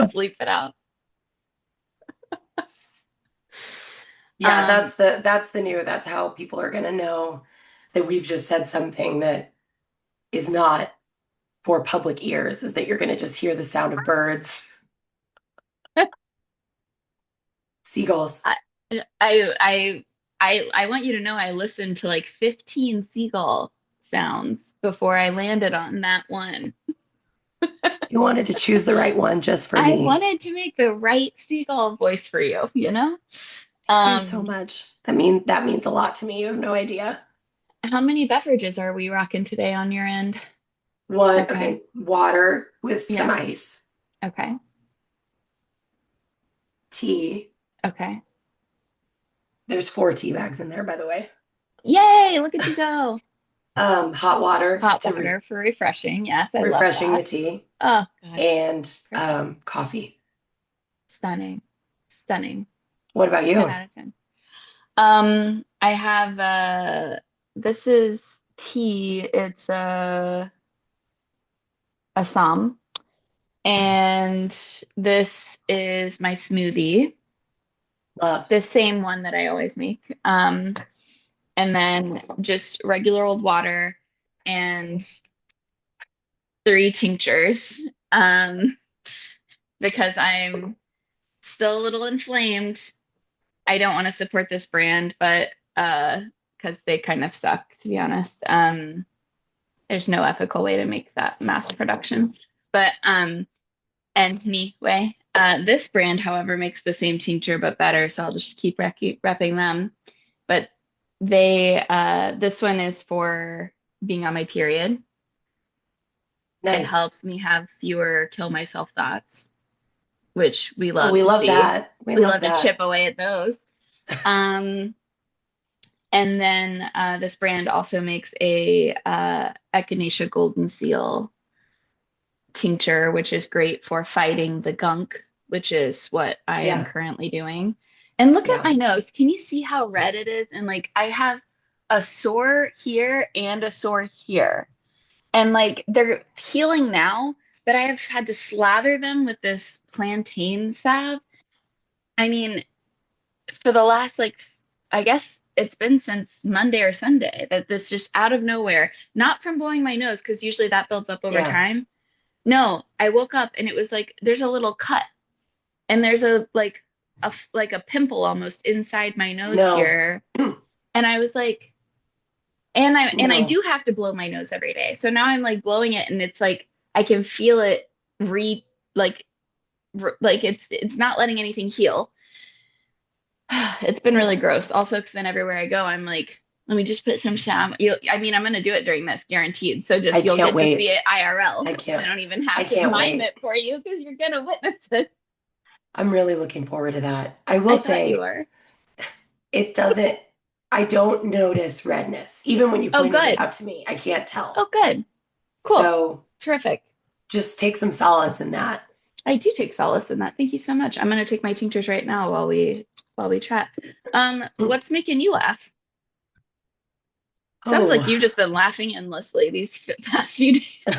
Sleep it out. Yeah, Um, that's how people are gonna know that we've just said something that is not for public ears, is that you're gonna just hear the sound of birds, seagulls. I, I want you to know I listened to like 15 seagull sounds before I landed on that one. You wanted to choose the right one just for I me. wanted to make the right seagull voice for you, you know? Thank you so Um, much. That means a lot to me. You have no idea. how many beverages are we rocking today on your end? One, Okay. okay, water with some Yeah. ice, Okay. tea. Okay. There's 4 tea bags in there, by the way. Yay, look at you go. Hot water Hot to water for refreshing. Yes, I love refreshing the that. tea, Oh, God. and Perfect. coffee. Stunning. Stunning. What about 10 you? out of 10. I have this is tea. It's a Assam. And this is my smoothie, Love. the same one that I always make. And then just regular old water and three tinctures. Um, because I'm still a little inflamed. I don't want to support this brand, but because they kind of suck, to be honest. There's no ethical way to make that mass production. But anyway, this brand, however, makes the same tincture but better, so I'll just keep repping them. But this one is for being on my period. It Nice. helps me have fewer kill myself thoughts, which we Oh, love we to love see. that. We We love love to chip that. away at those. Um, and then this brand also makes a Echinacea Golden Seal tincture, which is great for fighting the gunk, which is what I am Yeah, currently doing. And look at yeah. my nose. Can you see how red it is? And like I have a sore here and a sore here. And like they're healing now, but I have had to slather them with this plantain salve. I mean, for the last like I guess it's been since Monday or Sunday that this just out of nowhere, not from blowing my nose, because usually that builds up over Yeah. time. No, I woke up and it was like there's a little cut and there's a like a pimple almost inside my nose No. here. And I was like, and I No. do have to blow my nose every day. So now I'm like blowing it and it's like I can feel it re like like it's not letting anything heal. It's been really gross. Also, because then everywhere I go, I'm like, let me just put some sham. I mean, I'm gonna do it during this, guaranteed. So I just you'll can't get to see wait. it IRL. I I can't. don't even I have to can't mime wait. it for you because you're gonna witness it. I'm really looking forward to that. I will I thought you say were. it doesn't, I don't notice redness. Even when you Oh, pointed it good. out to me, I can't Oh, tell. good. Cool. So Terrific. just take some solace in that. I do take solace in that. Thank you so much. I'm gonna take my tinctures right now while we chat. What's making you laugh? Sounds like Oh, you've just been laughing endlessly these past few days.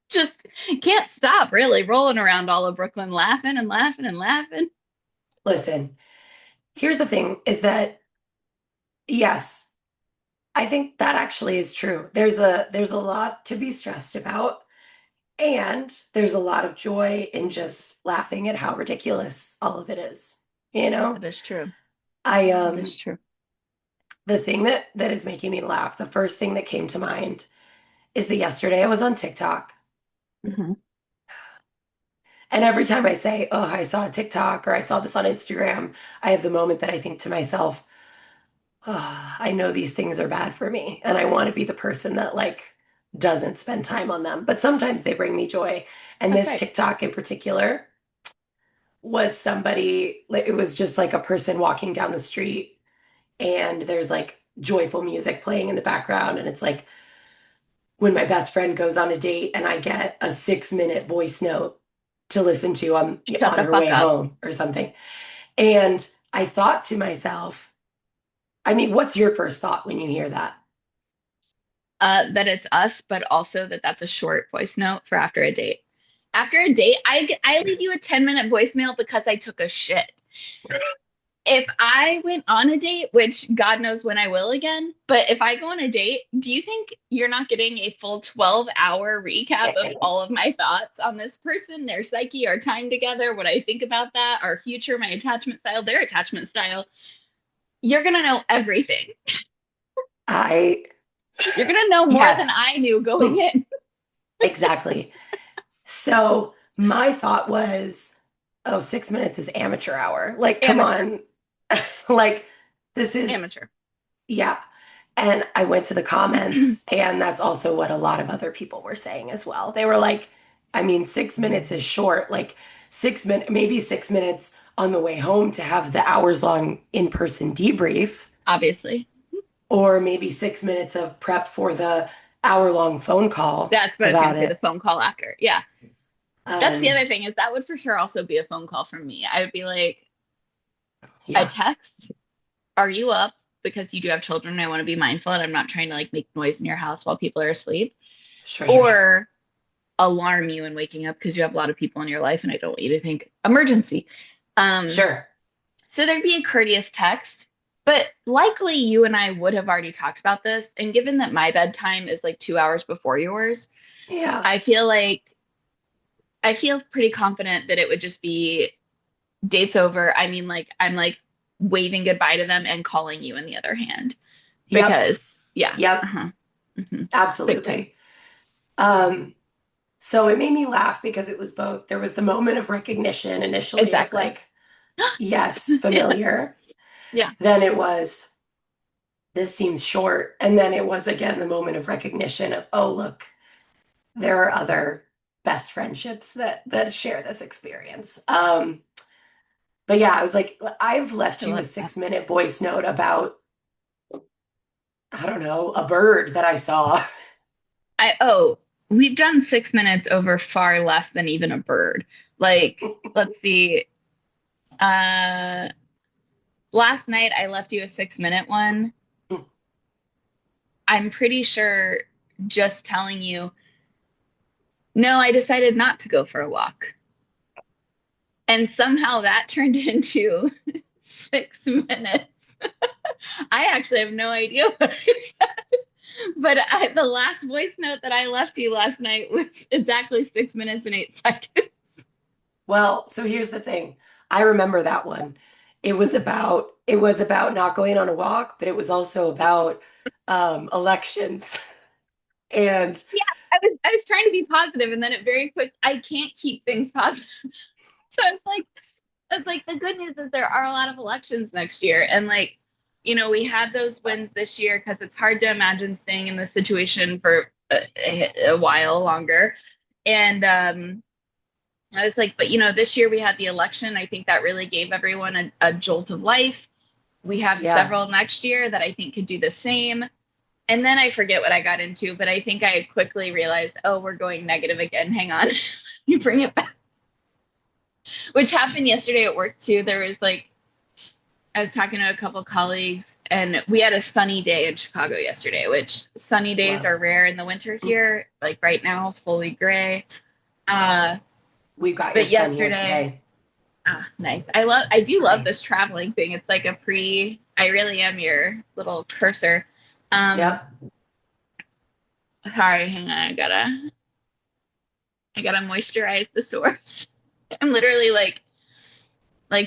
Just can't stop, really, rolling around all of Brooklyn, laughing and laughing and laughing. listen, here's the thing is that yes, I think that actually is true. There's a lot to be stressed about, and there's a lot of joy in just laughing at how ridiculous all of it is. You know? That is true. I That is true. the thing that is making me laugh, the first thing that came to mind is that yesterday I was on TikTok, Hmm. and every time I say, "Oh, I saw a TikTok," or "I saw this on Instagram," I have the moment that I think to myself, "Oh, I know these things are bad for me, and I want to be the person that like doesn't spend time on them." But sometimes they bring me joy. And this Okay. TikTok in particular was somebody, like, it was just like a person walking down the street, and there's like joyful music playing in the background, and it's like when my best friend goes on a date and I get a 6-minute voice note to listen to Shut on the her fuck way up. home or something. And I thought to myself, I mean, what's your first thought when you hear that? That it's us, but also that that's a short voice note for after a date. After a date, I leave you a 10-minute voicemail because I took a shit. If I went on a date, which God knows when I will again, but if I go on a date, do you think you're not getting a full 12-hour recap of all of my thoughts on this person, their psyche, our time together, what I think about that, our future, my attachment style, their attachment style? You're going to know everything. I, You're going to know more than yes, I knew going in. exactly. So my thought was, oh, 6 minutes is amateur hour. Like, come Amateur. on. Like, this is, Amateur. yeah. And I went to the comments, and that's also what a lot of other people were saying as well. They were like, I mean, 6 minutes is short. Like, 6 minutes, maybe 6 minutes on the way home to have the hours long in-person debrief, Obviously. or maybe 6 minutes of prep for the hour-long phone call That's what I was going about to say, the it. phone call after. Yeah. That's the Um, other thing is that would for sure also be a phone call from me. I would be like, a yeah, text, are you up? Because you do have children, I want to be mindful and I'm not trying to like make noise in your house while people are asleep. sure, sure, sure. Or alarm you and waking up because you have a lot of people in your life and I don't want you to think emergency. Um, Sure. so there'd be a courteous text, but likely you and I would have already talked about this. And given that my bedtime is like 2 hours before yours, Yeah. I feel like I feel pretty confident that it would just be dates over. I mean, like I'm like waving goodbye to them and calling you in the other hand Yep. because yeah, Yep. uh-huh, big time. Absolutely. Um, so it made me laugh because it was both. There was the moment of recognition initially of Exactly. like, yes, Yeah, familiar. yeah, Then it was, this seems short. And then it was again the moment of recognition of, oh, look, there are other best friendships that share this experience. But yeah, I was like, I've left I you a love that. 6 minute voice note about, I don't know, a bird that I saw. We've done 6 minutes over far less than even a bird. Like, let's see. Uh, last night I left you a 6 minute one. I'm pretty sure just telling you, no, I decided not to go for a walk. And somehow that turned into 6 minutes. I actually have no idea what I said. But the last voice note that I left you last night was exactly 6 minutes and 8 seconds. Well, so here's the thing. I remember that one. It was about not going on a walk, but it was also about elections. And Yeah, I was trying to be positive, and then it very quick. I can't keep things positive, so it's like the good news is there are a lot of elections next year, and like we had those wins this year because it's hard to imagine staying in this situation for a while longer, and I was like, but this year we had the election. I think that really gave everyone a jolt of life. We have yeah. several next year that I think could do the same. And then I forget what I got into, but I think I quickly realized, oh, we're going negative again. Hang on. You bring it back. Which happened yesterday at work too. There was like I was talking to a couple colleagues and we had a sunny day in Chicago yesterday, which sunny days Love. are rare in the winter here. Like right now, fully gray. Uh, We've got your but son here yesterday, today. nice. I do love Great. this traveling thing. It's like I really am your little cursor. Um, Yep. sorry, hang on, I gotta moisturize the sores. I'm literally like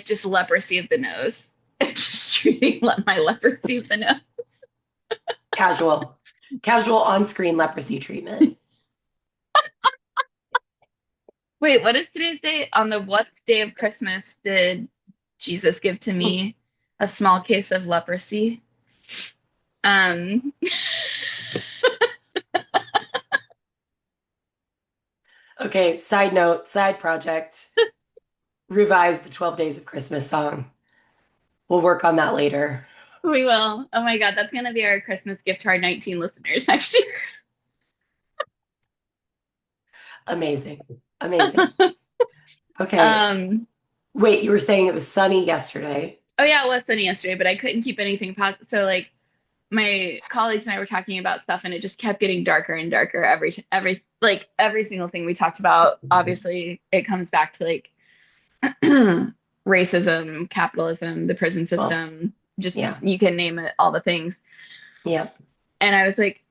just leprosy of the nose. Just treating my leprosy of the nose. Casual. Casual on-screen leprosy treatment. Wait, what is today's date? On the what day of Christmas did Jesus give to me a small case of leprosy? Um, Okay, side note, side project. Revise the 12 Days of Christmas song. We'll work on that later. we will. Oh my God, that's gonna be our Christmas gift to our 19 listeners next Amazing. Amazing. year. Okay. um, Wait, you were saying it was sunny yesterday. oh yeah, it was sunny yesterday, but I couldn't keep anything positive. So like my colleagues and I were talking about stuff, and it just kept getting darker and darker every single thing we talked about. Obviously, it comes back to like racism, capitalism, the prison Well, system, just yeah, you can name it, all the things. yeah. And I was like,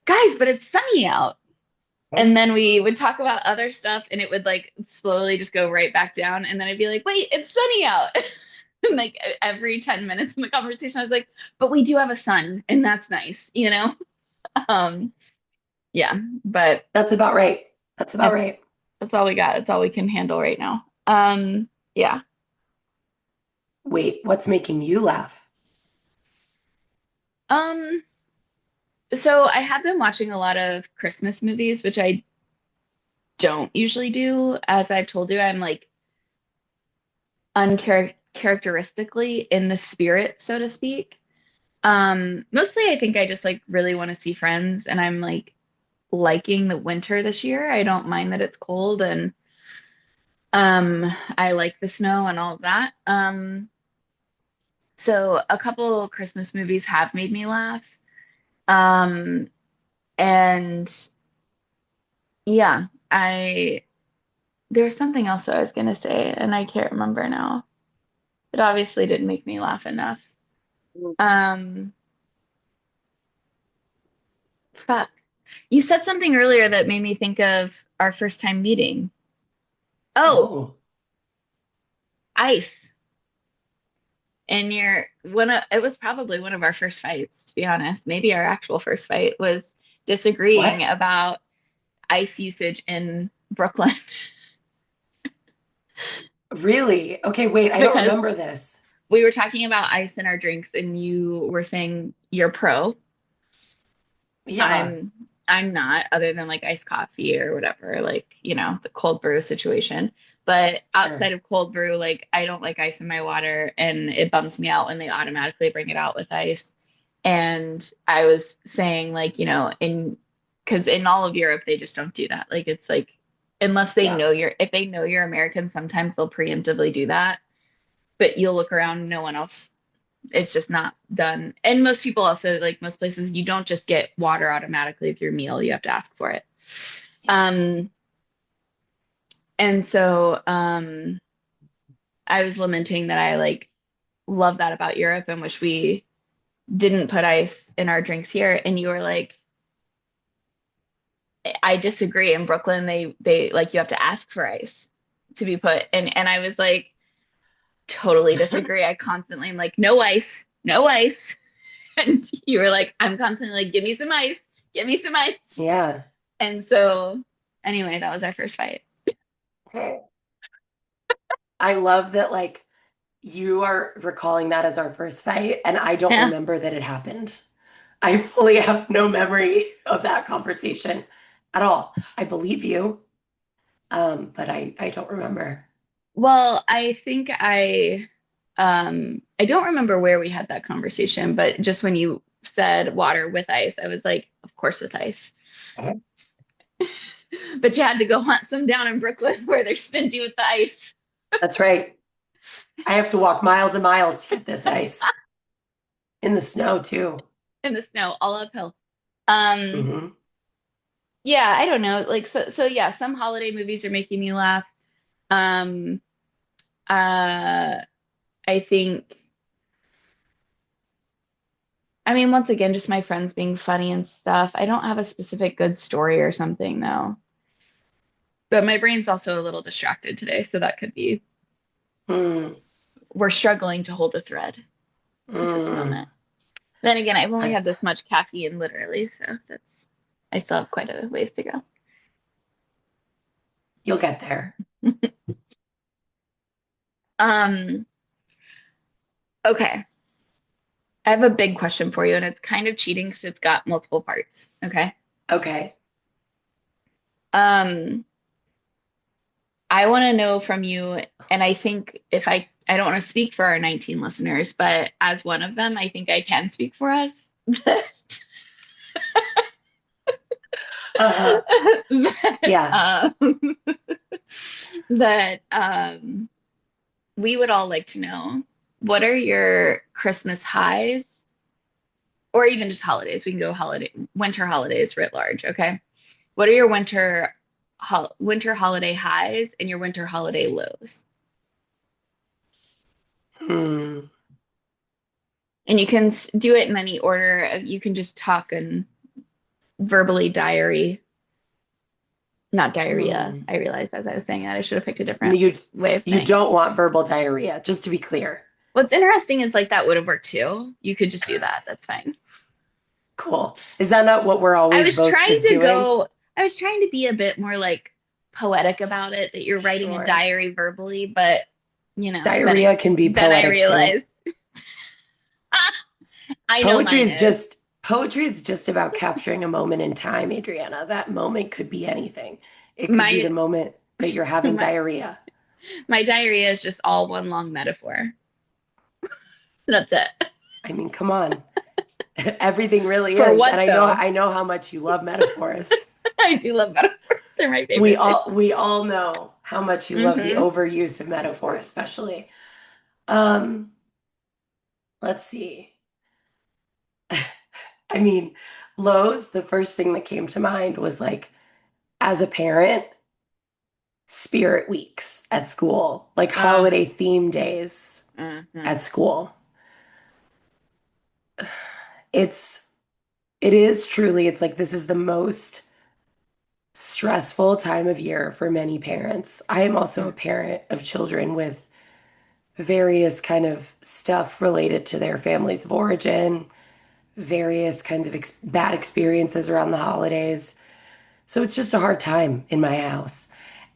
guys, but it's sunny out. And then we would talk about other stuff and it would like slowly just go right back down. And then I'd be like, wait, it's sunny out. And like every 10 minutes in the conversation, I was like, but we do have a sun and that's nice, you know? Um, yeah, but That's about right. That's about that's right. that's all we got. That's all we can handle right now. Yeah. Wait, what's making you laugh? Um, so I have been watching a lot of Christmas movies, which I don't usually do. As I've told you, I'm like uncharacteristically in the spirit, so to speak. Mostly I think I just like really want to see friends and I'm like liking the winter this year. I don't mind that it's cold and I like the snow and all of that. So a couple Christmas movies have made me laugh. Um, and yeah, I there was something else that I was gonna say and I can't remember now. It obviously didn't make me laugh enough. Um, fuck. You said something earlier that made me think of our first time meeting. Oh, Oh, ice. And you're one of it was probably one of our first fights, to be honest. Maybe our actual first fight was disagreeing what? about ice usage in Brooklyn Really? Okay, wait, I don't because remember this. we were talking about ice in our drinks and you were saying you're pro. Yeah, I'm I'm not, other than like iced coffee or whatever, like, the cold brew situation. But outside sure. of cold brew, like I don't like ice in my water and it bums me out when they automatically bring it out with ice. And I was saying like, in because in all of Europe they just don't do that. Like it's like unless they Yeah, know if they know you're American, sometimes they'll preemptively do that. But you'll look around, no one else, it's just not done. And most people also, like most places, you don't just get water automatically with your meal. You have to ask for it. yeah. Um, and so I was lamenting that I like love that about Europe and wish we didn't put ice in our drinks here. And you were like, I disagree. In Brooklyn, they like you have to ask for ice to be put. And I was like, totally disagree. I constantly am like, no ice, no ice. And you were like, I'm constantly like, give me some ice, give me some ice. Yeah. And so, anyway, that was our first fight. I love that like you are recalling that as our first fight, and I don't Yeah. remember that it happened. I fully have no memory of that conversation at all. I believe you, but I don't remember. Well, I don't remember where we had that conversation, but just when you said water with ice, I was like, of course with ice. But you had to go hunt some down in Brooklyn where they're stingy with the ice That's right. I have to walk miles and miles to get this ice in the snow too. in the snow, all uphill. Um, Hmm. yeah, I don't know. Like so yeah, some holiday movies are making me laugh. Um, uh, I think I mean, once again, just my friends being funny and stuff. I don't have a specific good story or something though. But my brain's also a little distracted today, so that could be Mm, we're struggling to hold a thread at this mm. moment. Then again, I've only I, had this much caffeine literally, so I still have quite a ways to go. you'll get there. Um, okay. I have a big question for you, and it's kind of cheating because it's got multiple parts. Okay. Okay. Um, I want to know from you, and I think if I don't want to speak for our 19 listeners, but as one of them, I think I can speak for us Uh-huh. that Yeah. that we would all like to know what are your Christmas highs or even just holidays. We can go winter holidays writ large. Okay. What are your winter holiday highs and your winter holiday lows? Hmm. And you can do it in any order. You can just talk and verbally diary, not diarrhea. Hmm. I realized as I was saying that I should have picked a different You way of you saying it. don't want verbal diarrhea, just to be clear. What's interesting is like that would have worked too. You could just do that. That's fine. Cool. Is that not what we're I always was both trying just to doing? go, I was trying to be a bit more like poetic about it, that you're writing a Sure. diary verbally, but Diarrhea can be then I poetic too. realized I know mine is. Poetry is just about capturing a moment in time, Adriana. That moment could be anything. It could be My the moment that you're having my diarrhea. my diarrhea is just all one long metaphor. That's it. I mean, come on. Everything really For is. And what though? I know how much you love metaphors. I do love metaphors. They're my favorite thing. We all know how much you love the Hmm. overuse of metaphor, especially. Um, let's see. I mean, Lowe's, the first thing that came to mind was like, as a parent, spirit weeks at school, like Uh, holiday theme days hmm. at school. It's, it is truly, it's like this is the most stressful time of year for many parents. I am also a parent of children with various kind of stuff related to their families of origin, various kinds of bad experiences around the holidays. So it's just a hard time in my house.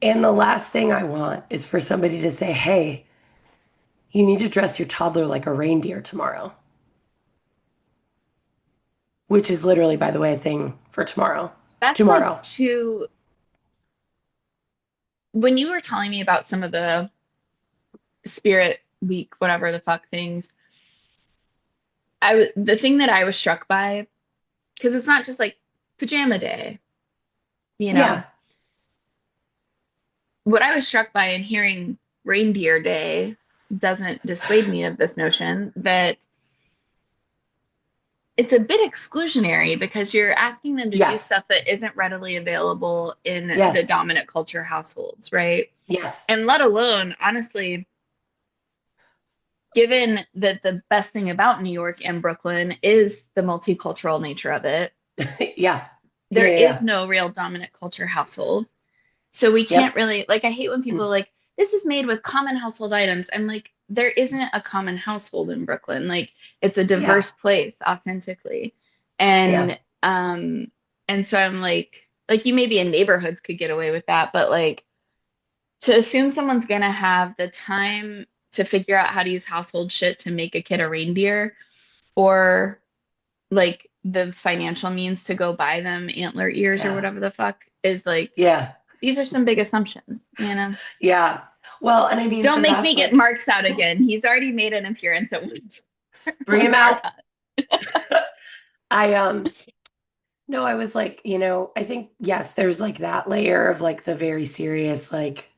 And the last thing I want is for somebody to say, hey, you need to dress your toddler like a reindeer tomorrow, which is literally, by the way, a thing for tomorrow. That's like Tomorrow. too. When you were telling me about some of the spirit week, whatever the fuck things, the thing that I was struck by, because it's not just like pajama day, you know. Yeah. What I was struck by in hearing reindeer day doesn't dissuade me of this notion that it's a bit exclusionary because you're asking them to do Yes. stuff that isn't readily available in the Yes. dominant culture households, right? Yes. And let alone, honestly, given that the best thing about New York and Brooklyn is the multicultural nature of it, Yeah. Yeah. there Yeah. is Yeah. no real dominant culture household. So we can't Yep. really, like, I hate when people are like, this is made with common household items. I'm like, there isn't a common household in Brooklyn. Like, it's a Yeah. diverse place authentically. Yeah. And so I'm like you maybe in neighborhoods could get away with that, but like to assume someone's gonna have the time to figure out how to use household shit to make a kid a reindeer, or like the financial means to go buy them antler ears or Yeah. whatever the fuck, is like Yeah. these are some big assumptions, you know? Yeah. Well, and I mean, Don't so make me that's get like, Marks out again. He's already made an appearance at bring one him of our out. pods. I, no, I was like, I think, yes, there's like that layer of like the very serious, like,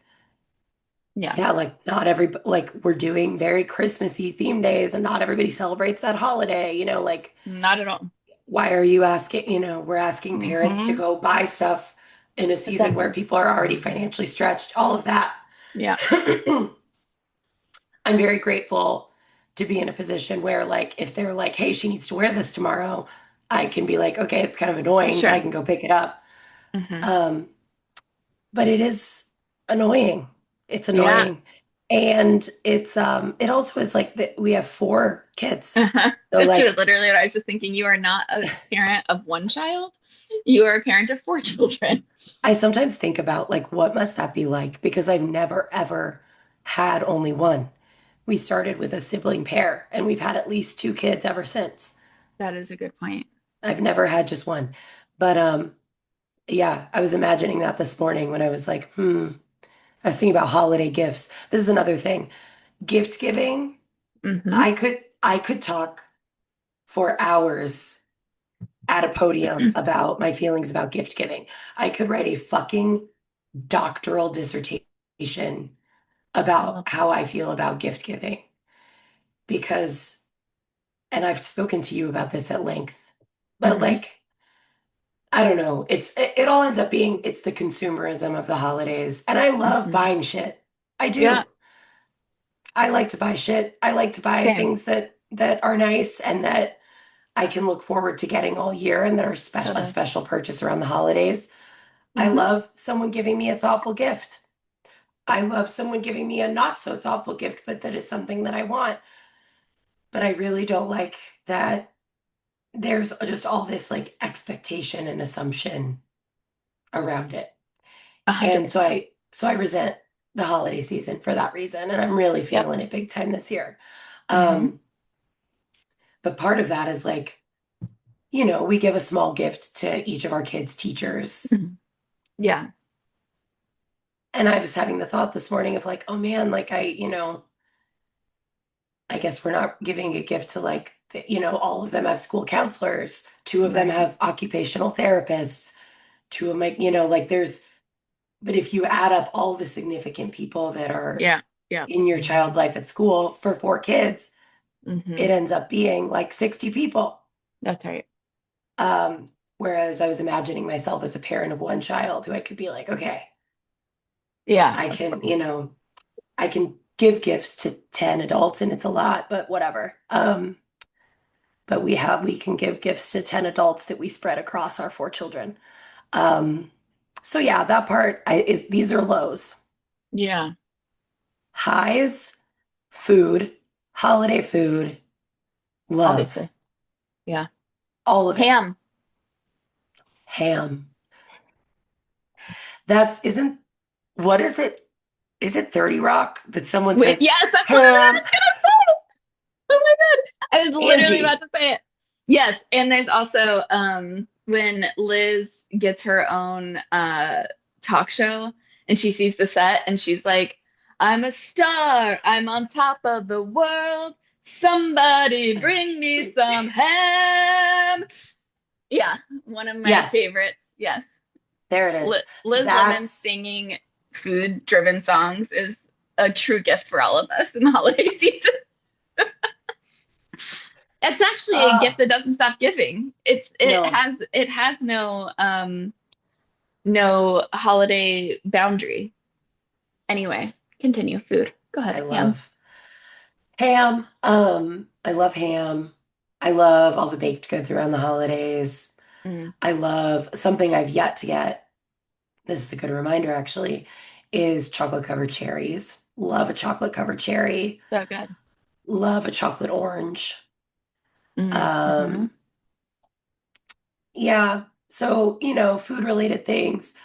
Yeah, yeah, like not every, like we're doing very Christmassy theme days and not everybody celebrates that holiday, like, not at all. why are you asking, we're asking parents to Hmm. go buy stuff in a season where Exactly. people are already financially stretched, all of that. Yeah, I'm very grateful to be in a position where, like, if they're like, hey, she needs to wear this tomorrow, I can be like, okay, it's kind of annoying, but I sure. can go pick it up. Hmm. Um, but it is annoying. It's Yeah. annoying. And it also is like that we have four kids. So That's like literally what I was just thinking. You are not a parent of one child. You are a parent of four children. I sometimes think about like what must that be like because I've never ever had only one. We started with a sibling pair and we've had at least two kids ever since. That is a good point. I've never had just one. But yeah, I was imagining that this morning when I was like, I was thinking about holiday gifts. This is another thing. Gift giving, Hmm. I could talk for hours at a podium about my feelings about gift giving. I could write a fucking doctoral dissertation I about love how that. I feel about gift giving because and I've spoken to you about this at length, but Hmm. like, I don't know, it all ends up being it's the consumerism of the holidays. And I love Hmm. buying shit. I Yeah, do. I like to buy shit. I like to buy same. things that are nice and that I can look forward to getting all year and that are a Totally. special purchase around the holidays. I Hmm. love someone giving me a thoughtful gift. I love someone giving me a not so thoughtful gift, but that is something that I want. But I really don't like that there's just all this like expectation and assumption around it. A hundred And percent. so I resent the holiday season for that reason. And I'm really Yep. feeling it big time this year. Hmm. Um, but part of that is like, we give a small gift to each of our kids' teachers. Hmm. Yeah. And I was having the thought this morning of like, oh man, like I guess we're not giving a gift to like, all of them have school counselors. Two of them Right. have occupational therapists. Two of my, like but if you add up all the significant people that are Yeah. Yeah. in your child's life at school for four kids, Hmm. it ends up being like 60 people. That's right. Um, Whereas I was imagining myself as a parent of one child who I could be like, okay, Yeah, I of can, course. I can give gifts to 10 adults and it's a lot, but whatever. But we can give gifts to 10 adults that we spread across our four children. Um, so yeah, that part is these are lows. Yeah, Highs, food, holiday food, love, obviously. Yeah. all of it. Ham. Ham. That's isn't what is it? Is it 30 Rock that someone Wait, says yes, that's literally what I ham? was gonna say. Oh my God. I was literally about Angie. to say it. Yes, and there's also when Liz gets her own talk show and she sees the set and she's like, I'm a star. I'm on top of the world. Somebody bring me some ham. Yeah, one of my Yes, favorites. Yes. there it is. Liz Lemon That's singing food driven songs is a true gift for all of us in the holiday season. It's actually a gift oh that doesn't stop giving. no, It has no holiday boundary. Anyway, continue. Food. Go I ahead, Ham. love ham. I love ham. I love all the baked goods around the holidays. Mm, I love something I've yet to get. This is a good reminder, actually, is chocolate covered cherries. Love a chocolate covered cherry. so good. Love a chocolate orange. Mm-hmm. Um, yeah. So, food related things.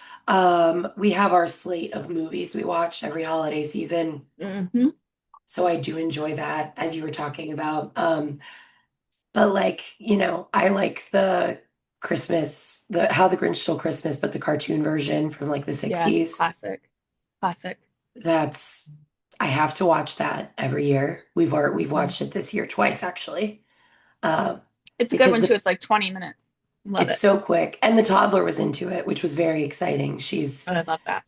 We have our slate of movies we watch every holiday season. Mm-hmm. So I do enjoy that, as you were talking about. But like, I like the Christmas, the How the Grinch Stole Christmas, but the cartoon version from like the Yes, 60s. classic. Classic. That's I have to watch that every year. We've Mm. watched it this year twice actually. Uh, It's a good because one too. It's like 20 minutes. Love it's it. so quick. And the toddler was into it, which was very exciting. She's Oh, I love that.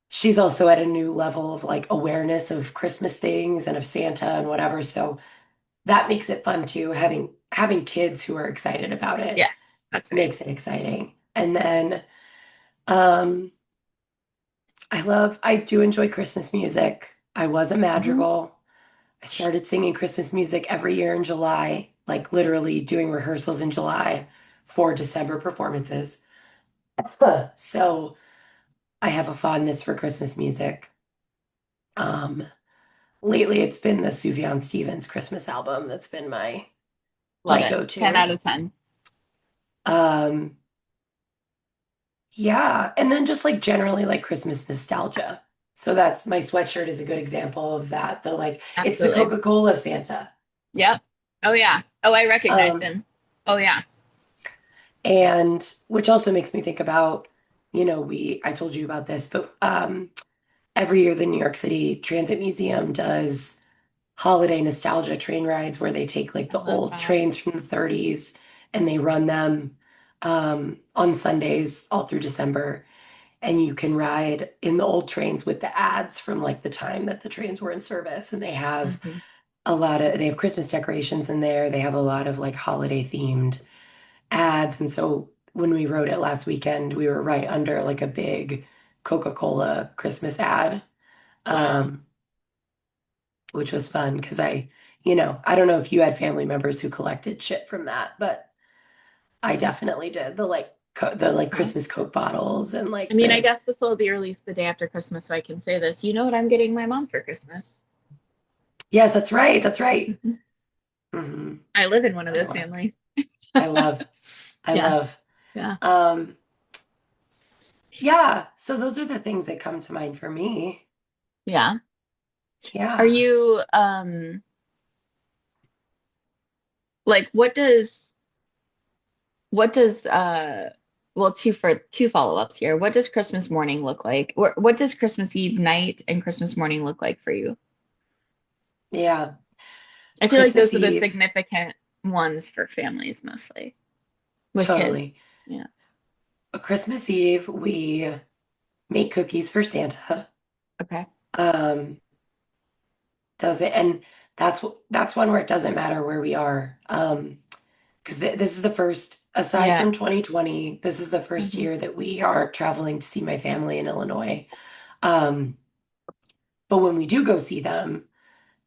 she's also at a new level of like awareness of Christmas things and of Santa and whatever. So that makes it fun too. Having kids who are excited about it Yes, that's right. makes it exciting. And then um I do enjoy Christmas music. I was a Hmm. madrigal. I started singing Christmas music every year in July, like literally doing rehearsals in July for December performances. So I have a fondness for Christmas music. Um, Lately it's been the Sufjan Stevens Christmas album that's been my Love it. 10 go-to. out of 10. Um, yeah, and then just like generally like Christmas nostalgia. So that's my sweatshirt is a good example of that. It's the Absolutely. Coca-Cola Santa. Yep. Oh yeah. Oh, I recognize Um, him. Oh yeah. and which also makes me think about, I told you about this, but every year the New York City Transit Museum does holiday nostalgia train rides where they take like I the love old that. trains from the 30s and they run them on Sundays all through December. And you can ride in the old trains with the ads from like the time that the trains were in service. And they have Hmm. they have Christmas decorations in there. They have a lot of like holiday themed ads. And so when we wrote it last weekend, we were right under like a big Coca-Cola Christmas ad, Wow. um, which was fun because I don't know if you had family members who collected shit from that, but I definitely did. The like Wow. Christmas Coke bottles and I like mean, I the guess this will be released the day after Christmas, so I can say this. You know what I'm getting my mom for Christmas? yes, that's right. That's right. Mhm. hmm I live in one of I those love, families. I love, I Yeah, love. yeah, Um, yeah, so those are the things that come to mind for me. yeah. Are Yeah. you like what does well, two follow-ups here. What does Christmas morning look like? What does Christmas Eve night and Christmas morning look like for you? Yeah. I feel like Christmas those are the Eve, significant ones for families mostly with kids. totally. Yeah. Christmas Eve, we make cookies for Santa. Okay. Um, does it, and that's one where it doesn't matter where we are. Because this is the first, aside Yeah. from 2020, this is the first Hmm. year that we are traveling to see my family in Illinois. Um, but when we do go see them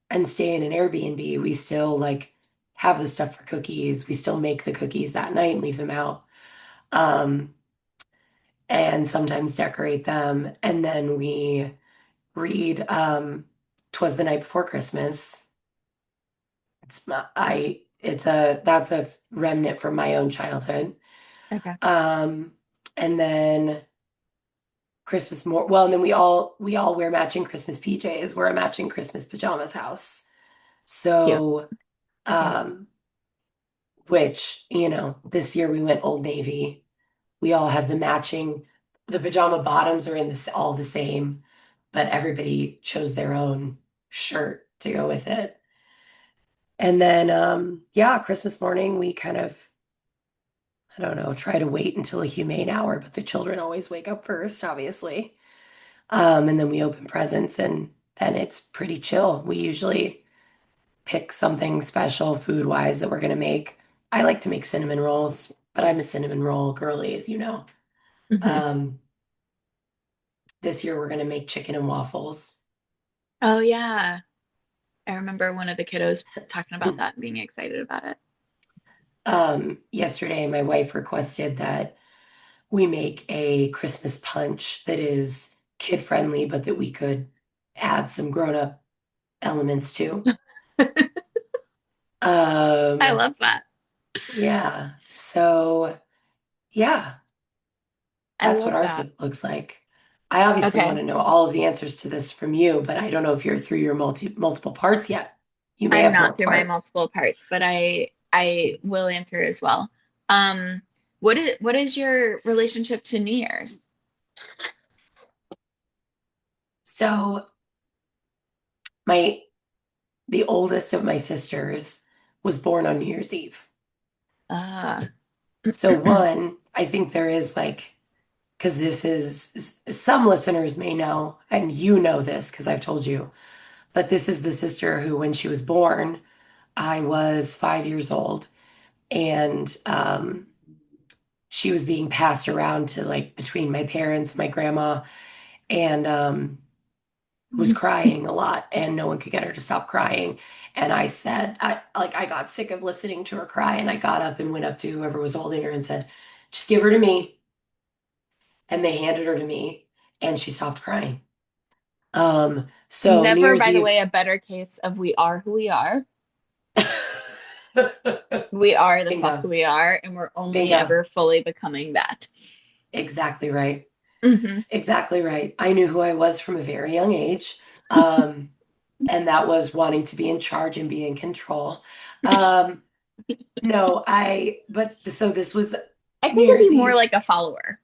and stay in an Airbnb, we still like have the stuff for cookies. We still make the cookies that night and leave them out. Um, and sometimes decorate them. And then we read "Twas the Night Before Christmas." It's a that's a remnant from my own childhood. Okay. Um, and then and then we all wear matching Christmas PJs. We're a matching Christmas pajamas house. Cute. So, Yeah. um, which, this year we went Old Navy. We all have the pajama bottoms are all the same, but everybody chose their own shirt to go with it. And then, yeah, Christmas morning, we kind of, I don't know, try to wait until a humane hour, but the children always wake up first, obviously. And then we open presents and then it's pretty chill. We usually pick something special food wise that we're going to make. I like to make cinnamon rolls, but I'm a cinnamon roll girly, as you know. Hmm. Um, this year we're going to make chicken and waffles. Oh yeah. I remember one of the kiddos talking about that and being excited about it. Yesterday, my wife requested that we make a Christmas punch that is kid friendly, but that we could add some grown up elements to. I Um, love that. yeah, so yeah, I that's what love ours that. looks like. I obviously want Okay. to know all of the answers to this from you, but I don't know if you're through your multiple parts yet. You may I'm have more not through my parts. multiple parts, but I will answer as well. Um, what is your relationship to New Year's? So my the oldest of my sisters was born on New Year's Eve. Uh, So one, I think there is like, because this is some listeners may know, and you know this because I've told you, but this is the sister who, when she was born, I was 5 years old, and she was being passed around to like between my parents, my grandma, and was crying a lot, and no one could get her to stop crying. And I got sick of listening to her cry, and I got up and went up to whoever was holding her and said, "Just give her to me." And they handed her to me, and she stopped crying. So New Never, Year's by the way, Eve. a better case of we are who we are. We are the fuck Bingo, who we are, and we're only bingo. ever fully becoming that. Exactly right. Hmm. Exactly right. I knew who I was from a very young age. Um, and that was wanting to be in charge and be in control. Um, no, but so this was I New think I'd be Year's more Eve. like a follower,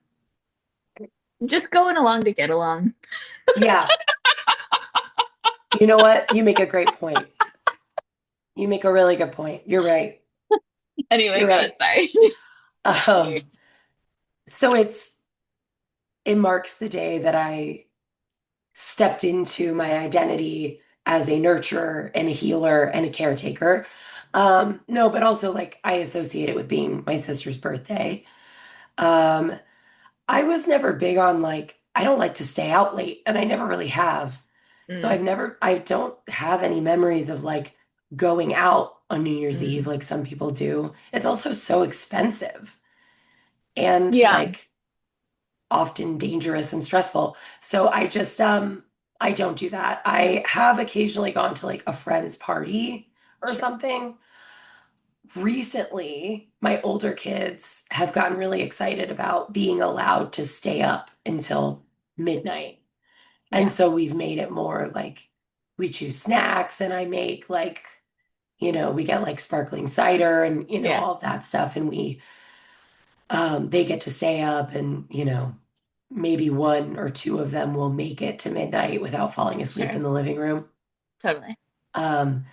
just going along to get along. Yeah. You know what? You make a great point. You make a really good point. You're right. Anyway, You're go ahead. right. Sorry. New Year's. Um, so it marks the day that I stepped into my identity as a nurturer and a healer and a caretaker. No, but also like I associate it with being my sister's birthday. Um, I was never big on like, I don't like to stay out late, and I never really have. So Mm, I don't have any memories of like going out on New Year's Eve mm. like some people do. It's also so expensive and Yeah, like often dangerous and stressful. So I don't do that. I have occasionally gone to like a friend's party or sure. something. Recently, my older kids have gotten really excited about being allowed to stay up until midnight. And Yeah, so we've made it more like we choose snacks and I make like, we get like sparkling cider and, yeah, all of that stuff. And they get to stay up and, maybe one or two of them will make it to midnight without falling asleep sure. in the living room. Totally. Um,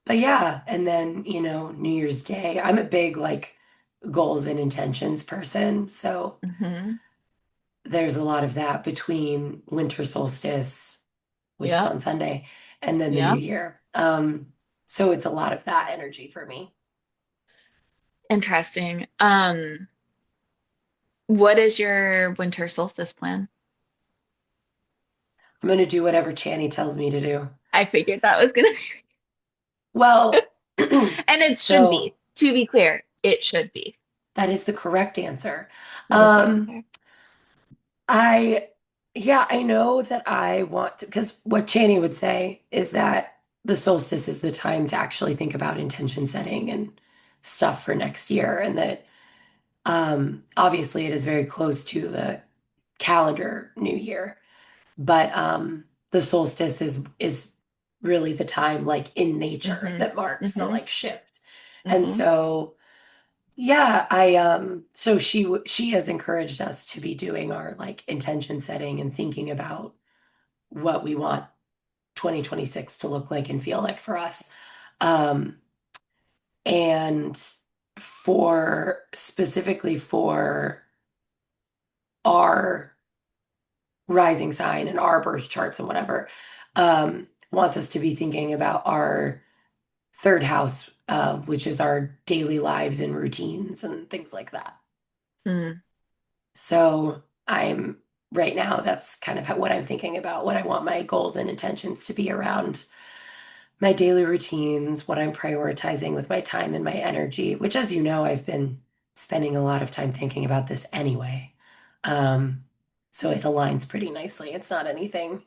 but yeah, and then, New Year's Day, I'm a big like goals and intentions person. So Hmm. there's a lot of that between winter solstice, which is Yep, on Sunday, and then the new yep. year. So it's a lot of that energy for me. Interesting. What is your winter solstice plan? I'm going to do whatever Channy tells me to do. I figured that was gonna be, Well, and it should so be, to be clear, it should be. that is the correct answer. That is the Um, answer. I, yeah, I know that I want to, because what Channy would say is that the solstice is the time to actually think about intention setting and stuff for next year, and that obviously it is very close to the calendar new year, but the solstice is really the time like in nature Hmm. that marks the Hmm. like shift. And Hmm. so yeah, so she has encouraged us to be doing our like intention setting and thinking about what we want 2026 to look like and feel like for us. Um and for specifically for our rising sign and our birth charts and whatever, wants us to be thinking about our third house, which is our daily lives and routines and things like that. Mm. So I'm right now, that's kind of what I'm thinking about, what I want my goals and intentions to be around my daily routines, what I'm prioritizing with my time and my energy, which, as you know, I've been spending a lot of time thinking about this anyway. Um, so it aligns pretty nicely. It's not anything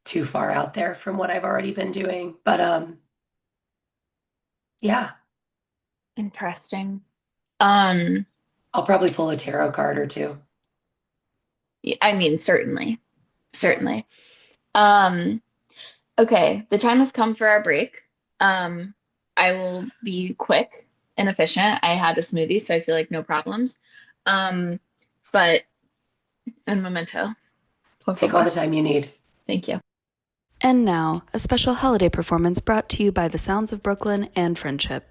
too far out there from what I've already been doing. But yeah, Interesting. Um, I'll probably pull a tarot card or two. I mean, certainly, Yeah. certainly. Um, okay, the time has come for our break. Um, I will be quick and efficient. I had a smoothie, so I feel like no problems. Um, but and memento, por Take all favor. the time you need. Thank you. And now, a special holiday performance brought to you by the Sounds of Brooklyn and Friendship.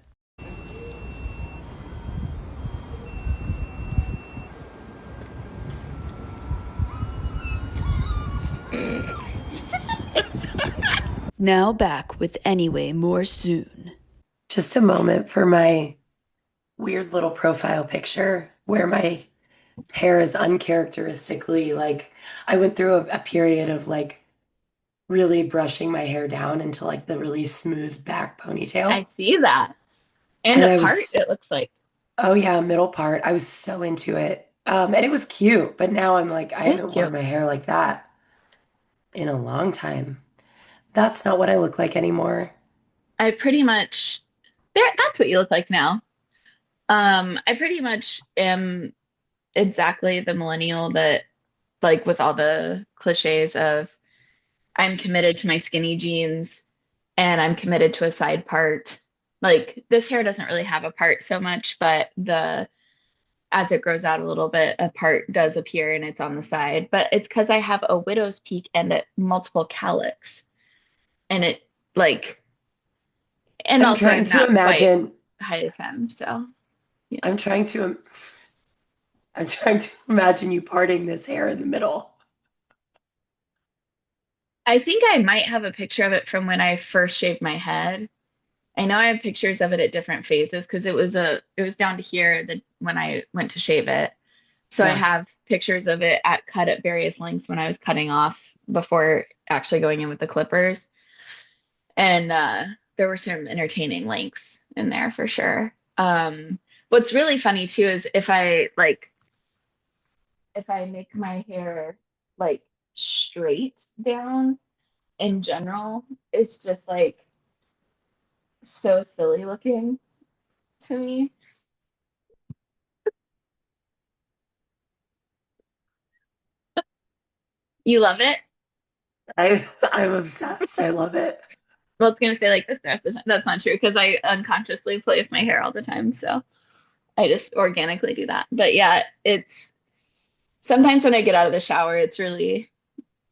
Now back with Anyway More Soon. Just a moment for my weird little profile picture where my hair is uncharacteristically like I went through a period of like really brushing my hair down into like the really smooth back I ponytail. see that. And And a I part, was, it looks like. oh yeah, middle part. I was so into it. And it was cute, but now I'm like, I It is haven't worn cute. my hair like that in a long time. That's not what I look like anymore. I pretty much there, that's what you look like now. I pretty much am exactly the millennial that like with all the cliches of I'm committed to my skinny jeans and I'm committed to a side part. Like this hair doesn't really have a part so much, but the as it grows out a little bit, a part does appear and it's on the side. But it's because I have a widow's peak and multiple calyx. And it like and I'm also trying I'm to not quite imagine, high femme, so you know. I'm trying to, I'm trying to imagine you parting this hair in the middle. I think I might have a picture of it from when I first shaved my head. I know I have pictures of it at different phases because it was down to here that when I went to shave it. So I Yeah. have pictures of it at cut at various lengths when I was cutting off before actually going in with the clippers. And there were some entertaining lengths in there for sure. What's really funny too is if I make my hair like straight down in general, it's just like so silly looking to me. You love it? I'm obsessed. I love it. Well, it's gonna say like this the rest of the time. That's not true because I unconsciously play with my hair all the time, so I just organically do that. But yeah, it's sometimes when I get out of the shower, it's really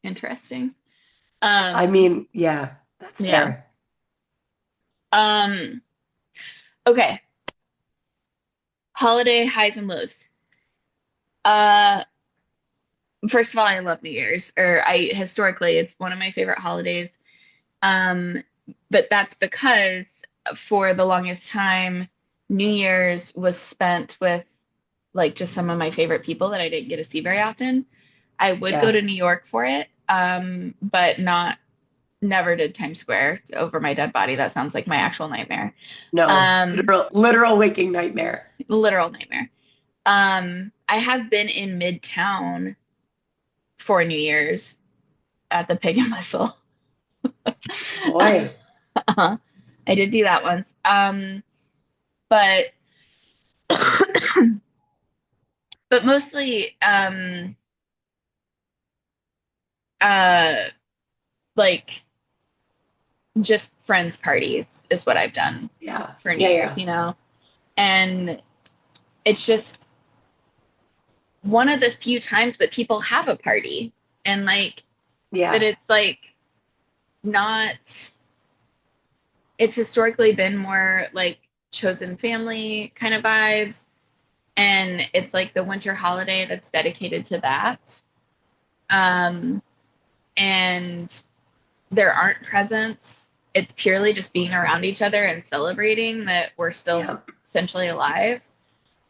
interesting. I Um, mean, yeah, that's yeah. fair. Um, okay. Holiday highs and lows. Uh, First of all, I love New Year's, or I historically, it's one of my favorite holidays. Um, but that's because for the longest time, New Year's was spent with like just some of my favorite people that I didn't get to see very often. I would go Yeah. to New York for it, but not never did Times Square over my dead body. That sounds like my actual nightmare. No, Um, literal waking nightmare. Literal nightmare. I have been in Midtown for New Year's at the Pig and Whistle. Boy. I did do that once. But but mostly uh like just friends parties is what I've done Yeah. for New Yeah, Year's, yeah. you know. And it's just one of the few times that people have a party and like that Yeah. it's like not it's historically been more like chosen family kind of vibes and it's like the winter holiday that's dedicated to that. Um and there aren't presents. It's purely just being around each other and celebrating that we're still Yep. essentially alive.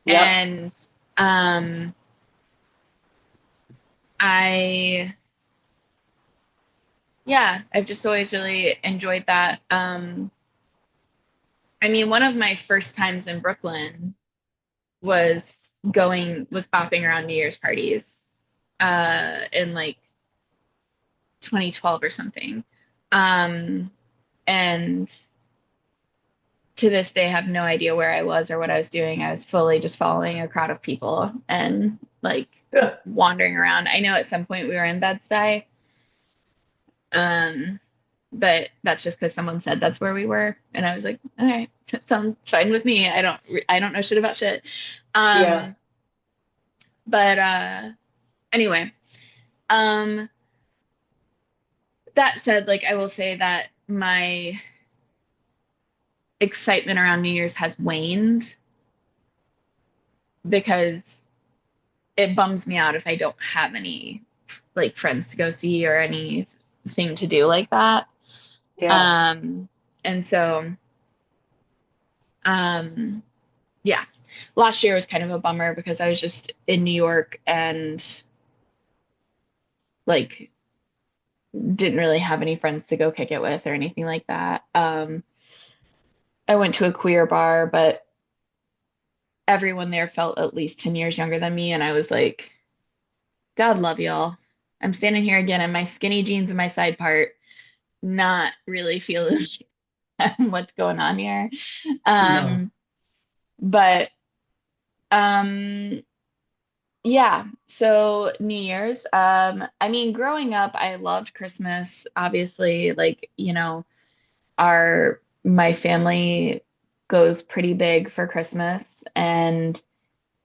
Yep. And um, I, yeah, I've just always really enjoyed that. I mean, one of my first times in Brooklyn was bopping around New Year's parties in like 2012 or something. Um, and to this day have no idea where I was or what I was doing. I was fully just following a crowd of people and like Yeah. wandering around. I know at some point we were in Bed-Stuy, um, but that's just because someone said that's where we were, and I was like, all right, that sounds fine with me. I don't know shit about shit. Yeah. Um, but anyway, um, that said, like I will say that my excitement around New Year's has waned because it bums me out if I don't have any like friends to go see or anything to do like that. Yeah. Um, and so, um, yeah, last year was kind of a bummer because I was just in New York and like didn't really have any friends to go kick it with or anything like that. I went to a queer bar, but everyone there felt at least 10 years younger than me. And I was like, God love y'all. I'm standing here again in my skinny jeans and my side part, not really feeling what's going on here. No. Um, but um, yeah, so New Year's. I mean, growing up, I loved Christmas. Obviously, like, you know, our my family goes pretty big for Christmas, and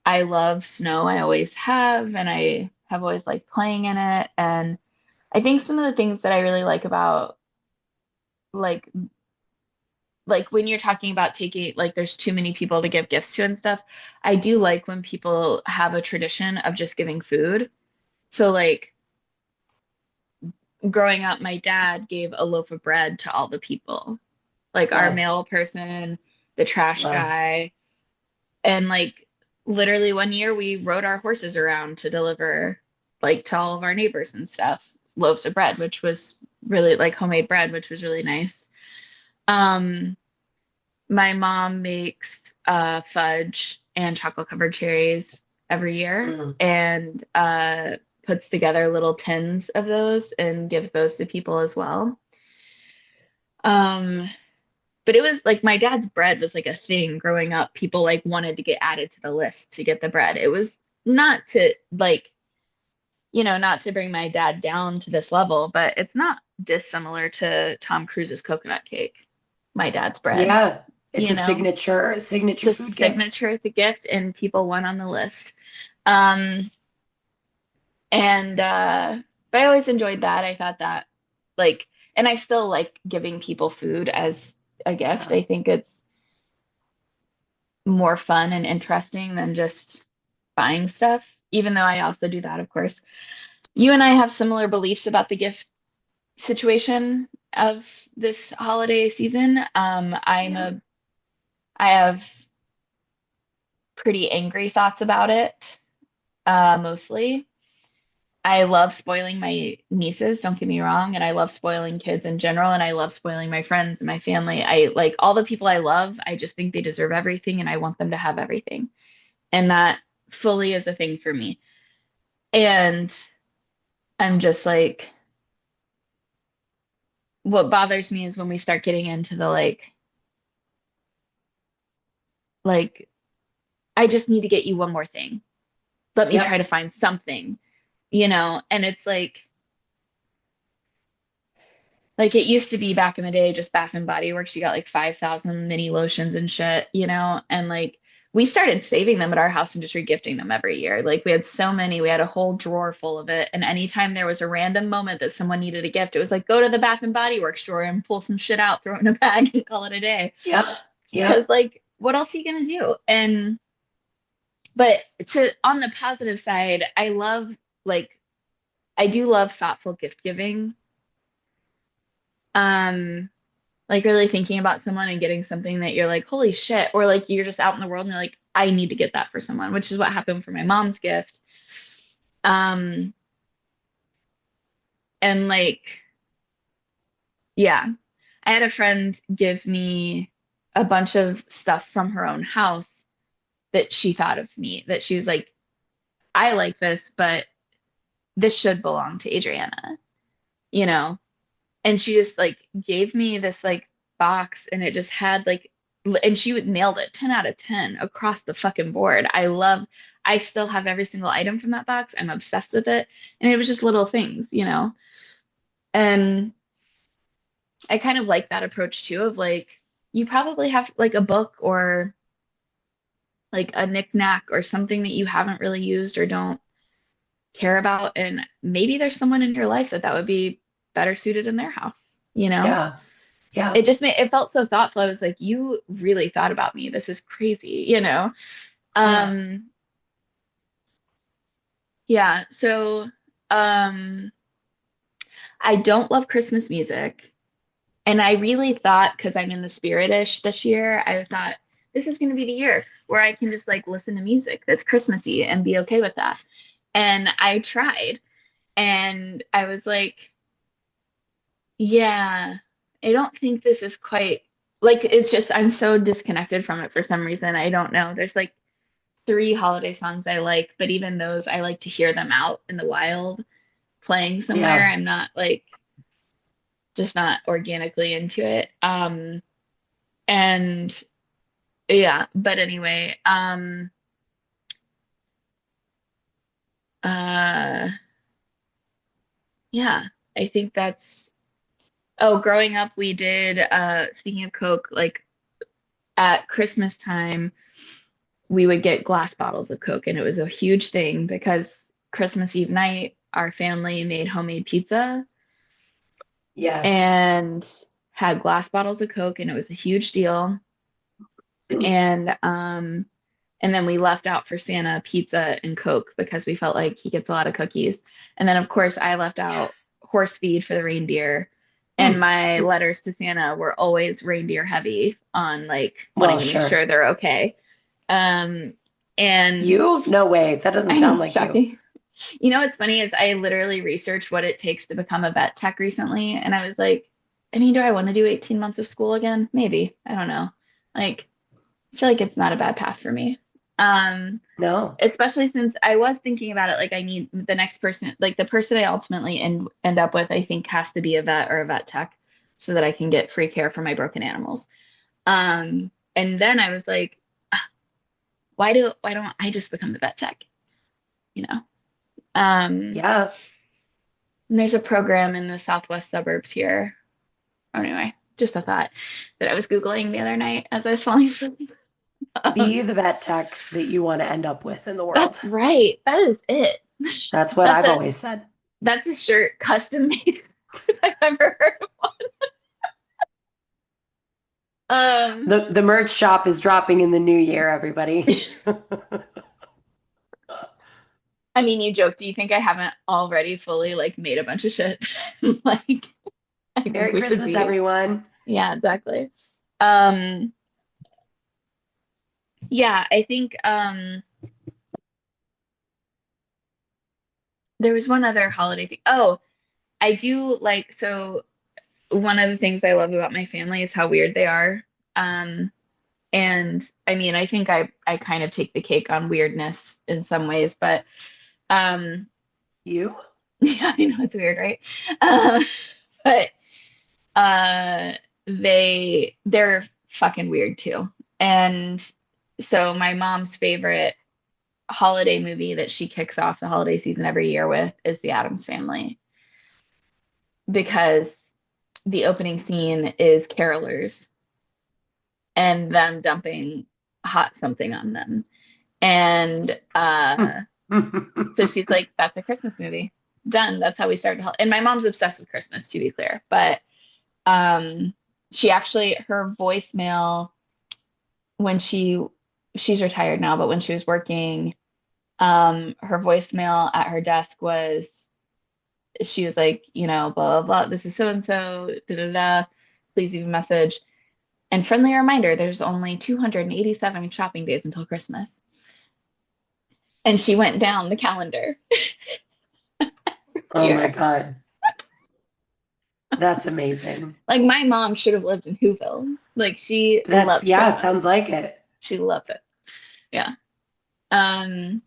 I love snow. I always have, and I have always liked playing in it. And I think some of the things that I really like about like when you're talking about taking like there's too many people to give gifts to and stuff, I do like when people have a tradition of just giving food. So like growing up, my dad gave a loaf of bread to all the people, like our Love, mail person, the trash love. guy, and like literally one year we rode our horses around to deliver like to all of our neighbors and stuff loaves of bread, which was really like homemade bread, which was really nice. Um, my mom makes fudge and chocolate covered cherries every year Mm. and puts together little tins of those and gives those to people as well. Um, but it was like my dad's bread was like a thing growing up. People like wanted to get added to the list to get the bread. It was not to like, not to bring my dad down to this level, but it's not dissimilar to Tom Cruise's coconut cake, my dad's bread, Yeah, it's you a know, signature the food gift. signature, the gift, and people went on the list. Um, and but I always enjoyed that. I thought that like, and I still like giving people food as a gift. Yeah. I think it's more fun and interesting than just buying stuff, even though I also do that, of course. You and I have similar beliefs about the gift situation of this holiday season. Yeah. I have pretty angry thoughts about it, mostly. I love spoiling my nieces, don't get me wrong, and I love spoiling kids in general, and I love spoiling my friends and my family. I like all the people I love, I just think they deserve everything and I want them to have everything. And that fully is a thing for me. And I'm just like, what bothers me is when we start getting into the like, I just need to get you one more thing. Let me try Yep. to find something, and it's like it used to be back in the day, just Bath and Body Works, you got like 5,000 mini lotions and shit, and like we started saving them at our house and just regifting them every year. Like we had so many, we had a whole drawer full of it. And anytime there was a random moment that someone needed a gift, it was like go to the Bath and Body Works drawer and pull some shit out, throw it in a bag and call it a day. Yep. Cause Yep. like what else are you gonna do? But to on the positive side, like I do love thoughtful gift giving. Um, like really thinking about someone and getting something that you're like, holy shit, or like you're just out in the world and you're like, I need to get that for someone, which is what happened for my mom's gift. Um, and like, yeah, I had a friend give me a bunch of stuff from her own house that she thought of me, that she was like, I like this, but this should belong to Adriana, you know? And she just like gave me this like box and it just had like and she would nailed it 10 out of 10 across the fucking board. I still have every single item from that box. I'm obsessed with it. And it was just little things, And I kind of like that approach too of like you probably have like a book or like a knick-knack or something that you haven't really used or don't care about and maybe there's someone in your life that would be better suited in their house, you know? Yeah. Yeah. It just made it felt so thoughtful. I was like, you really thought about me. This is crazy. Yeah. Um, yeah, so um I don't love Christmas music. And I really thought, because I'm in the spirit-ish this year, I thought this is gonna be the year where I can just like listen to music that's Christmassy and be okay with that. And I tried and I was like, yeah, I don't think this is quite like it's just I'm so disconnected from it for some reason. I don't know. There's like three holiday songs I like, but even those I like to hear them out in the wild playing somewhere. Yeah. I'm not like just not organically into it. And yeah, but anyway, uh yeah, I think that's oh, growing up we did speaking of Coke, like at Christmas time we would get glass bottles of Coke, and it was a huge thing because Christmas Eve night, our family made homemade pizza Yes. and had glass bottles of Coke, and it was a huge deal. And then we left out for Santa pizza and Coke because we felt like he gets a lot of cookies. And then of course I left out Yes. horse feed for the reindeer. And Hmm. my letters to Santa were always reindeer heavy on like Well, wanting to make sure. sure they're okay. Um, and You? No way. That doesn't I know, sound like you. shocking. You know what's funny is I literally researched what it takes to become a vet tech recently, and I was like, I mean, do I want to do 18 months of school again? Maybe. I don't know. Like, I feel like it's not a bad path for me. Um, No. Especially since I was thinking about it, like I need the next person, like the person I ultimately end up with, I think has to be a vet or a vet tech so that I can get free care for my broken animals. And then I was like, why don't I just become the vet tech? You know? Um, Yeah. and there's a program in the southwest suburbs here. Oh, anyway, just a thought that I was Googling the other night as I was falling asleep. Be the vet tech that you want to end up with in the world. That's right. That is it. That's what That's I've a always said. that's a shirt custom made if I've ever heard of one. The merch shop is dropping in the new year, everybody. I mean, you joke. Do you think I haven't already fully like made a bunch of shit? Like, I think Merry we should Christmas, be. everyone. Yeah, exactly. Um, yeah, I think there was one other holiday thing. Oh, I do like so one of the things I love about my family is how weird they are. Um, and I mean, I think I kind of take the cake on weirdness in some ways, but um, You? yeah, I know it's weird, right? Uh, but uh, they're fucking weird too. And so my mom's favorite holiday movie that she kicks off the holiday season every year with is The Addams Family because the opening scene is carolers and them dumping hot something on them. And so she's like, that's a Christmas movie. Done. That's how we start the holiday. And my mom's obsessed with Christmas, to be clear. But um, she actually, her voicemail when she's retired now, but when she was working, her voicemail at her desk was, she was like, blah, blah, blah, this is so and so, da da da. Please leave a message. And friendly reminder, there's only 287 shopping days until Christmas. And she went down the calendar Oh my here. God. That's amazing. Like my mom should have lived in Whoville. Like she That's, loves yeah, it Christmas. sounds like it. She loves it. Yeah. Um,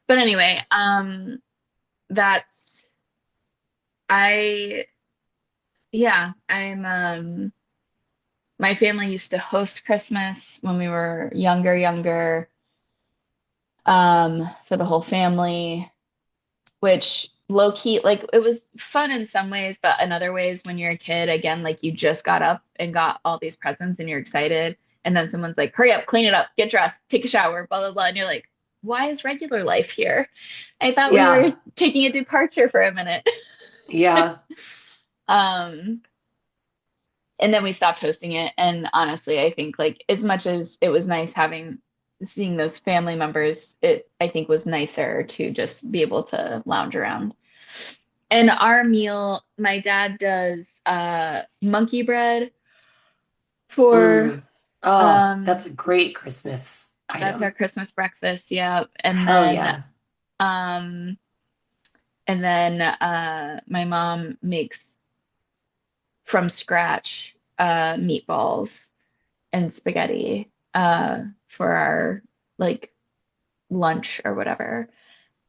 but anyway, that's I yeah, my family used to host Christmas when we were younger, for the whole family, which low key, like it was fun in some ways, but in other ways, when you're a kid, again, like you just got up and got all these presents and you're excited. And then someone's like, hurry up, clean it up, get dressed, take a shower, blah, blah, blah. And you're like, why is regular life here? I thought we were Yeah. taking a departure for a minute. Yeah. Um, and then we stopped hosting it. And honestly, I think like as much as it was nice seeing those family members, it I think was nicer to just be able to lounge around. And our meal, my dad does monkey bread for Mm. Oh, um that's a great Christmas that's our item. Christmas breakfast, yeah. Hell yeah. Um and then my mom makes from scratch meatballs and spaghetti for our like lunch or whatever.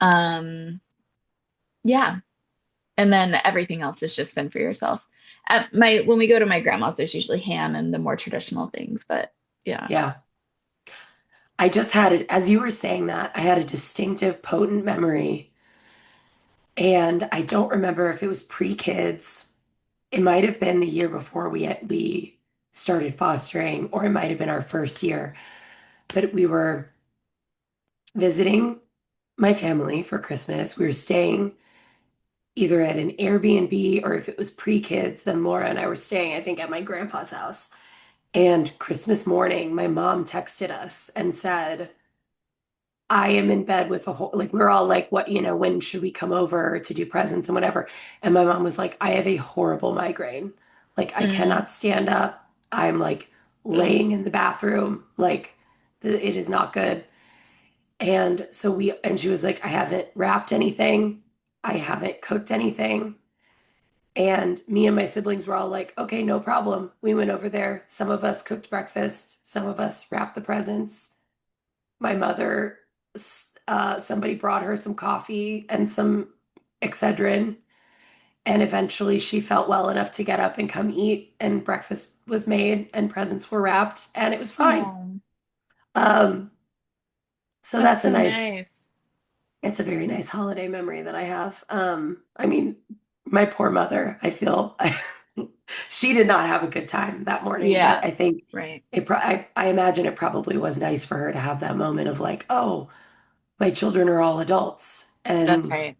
Um yeah. And then everything else has just been for yourself. At my when we go to my grandma's, there's usually ham and the more traditional things, but yeah. Yeah. I just had it, as you were saying that, I had a distinctive, potent memory. And I don't remember if it was pre-kids. It might have been the year before we started fostering, or it might have been our first year. But we were visiting my family for Christmas. We were staying either at an Airbnb, or if it was pre-kids, then Laura and I were staying, I think, at my grandpa's house. And Christmas morning, my mom texted us and said, I am in bed with a whole, like, we're all like, what, when should we come over to do presents and whatever. And my mom was like, I have a horrible migraine. Like, I Mm. cannot stand up. I'm like Oof. laying in the bathroom. Like, it is not good. And she was like, I haven't wrapped anything. I haven't cooked anything. And me and my siblings were all like, okay, no problem. We went over there. Some of us cooked breakfast, some of us wrapped the presents. My mother, somebody brought her some coffee and some Excedrin. And eventually she felt well enough to get up and come eat. And breakfast was made and presents were wrapped and it was fine. Oh, Um, so that's that's a so nice, nice. it's a very nice holiday memory that I have. I mean, my poor mother, I feel she did not have a good time that morning, but Yeah, I think right. I imagine it probably was nice for her to have that moment of like, oh, my children are all adults That's and right.